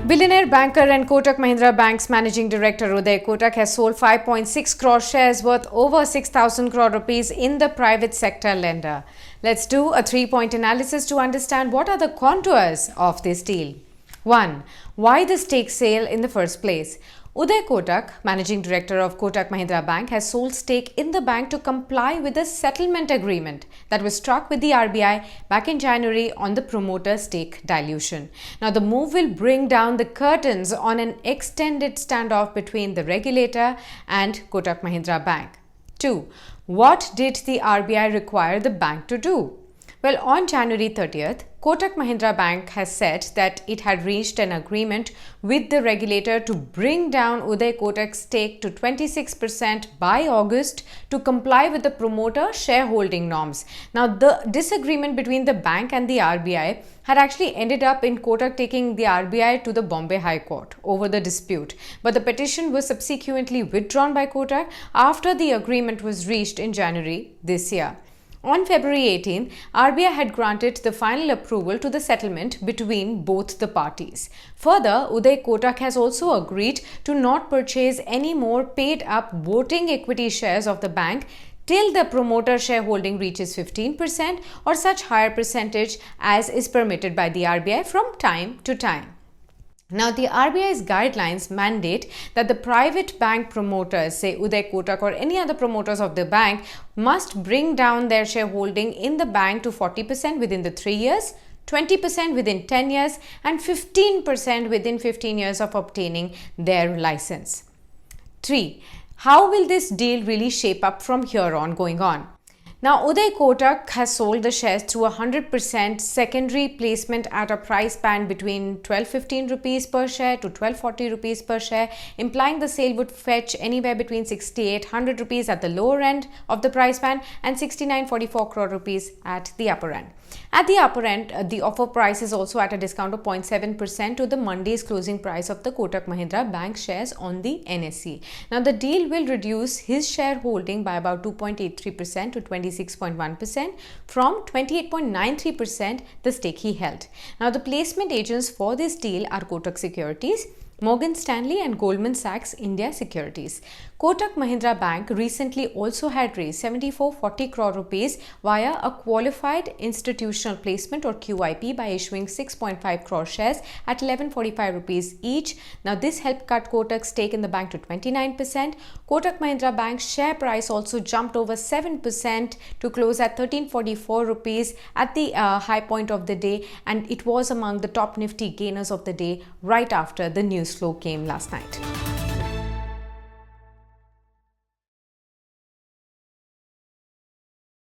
Billionaire banker and Kotak Mahindra Bank's managing director Uday Kotak has sold 5.6 crore shares worth over 6,000 crore rupees in the private sector lender. Let's do a three-point analysis to understand what are the contours of this deal. 1. Why the stake sale in the first place? Uday Kotak, managing director of Kotak Mahindra Bank, has sold stake in the bank to comply with a settlement agreement that was struck with the RBI back in January on the promoter stake dilution. Now, the move will bring down the curtains on an extended standoff between the regulator and Kotak Mahindra Bank. 2. What did the RBI require the bank to do? Well, on January 30th, Kotak Mahindra Bank has said that it had reached an agreement with the regulator to bring down Uday Kotak's stake to 26% by August to comply with the promoter shareholding norms. Now, the disagreement between the bank and the RBI had actually ended up in Kotak taking the RBI to the Bombay High Court over the dispute. But the petition was subsequently withdrawn by Kotak after the agreement was reached in January this year. On February 18, RBI had granted the final approval to the settlement between both the parties. Further, Uday Kotak has also agreed to not purchase any more paid-up voting equity shares of the bank till the promoter shareholding reaches 15% or such higher percentage as is permitted by the RBI from time to time. Now, the RBI's guidelines mandate that the private bank promoters, say Uday Kotak or any other promoters of the bank, must bring down their shareholding in the bank to 40% within the 3 years, 20% within 10 years, and 15% within 15 years of obtaining their license. 3. How will this deal really shape up from here on going on? Now, Uday Kotak has sold the shares through a 100% secondary placement at a price band between 1215 rupees per share to 1240 rupees per share, implying the sale would fetch anywhere between 6800 rupees at the lower end of the price band and 6944 crore rupees at the upper end. At the upper end, the offer price is also at a discount of 0.7% to the Monday's closing price of the Kotak Mahindra Bank shares on the NSE. Now, the deal will reduce his shareholding by about 2.83% to 26.1% from 28.93% the stake he held. Now, the placement agents for this deal are Kotak Securities, Morgan Stanley and Goldman Sachs India Securities. Kotak Mahindra Bank recently also had raised 7440 crore rupees via a qualified institutional placement or QIP by issuing 6.5 crore shares at 1145 rupees each. Now, this helped cut Kotak's stake in the bank to 29%. Kotak Mahindra Bank's share price also jumped over 7% to close at 1344 rupees at the high point of the day, and it was among the top Nifty gainers of the day right after the news flow came last night.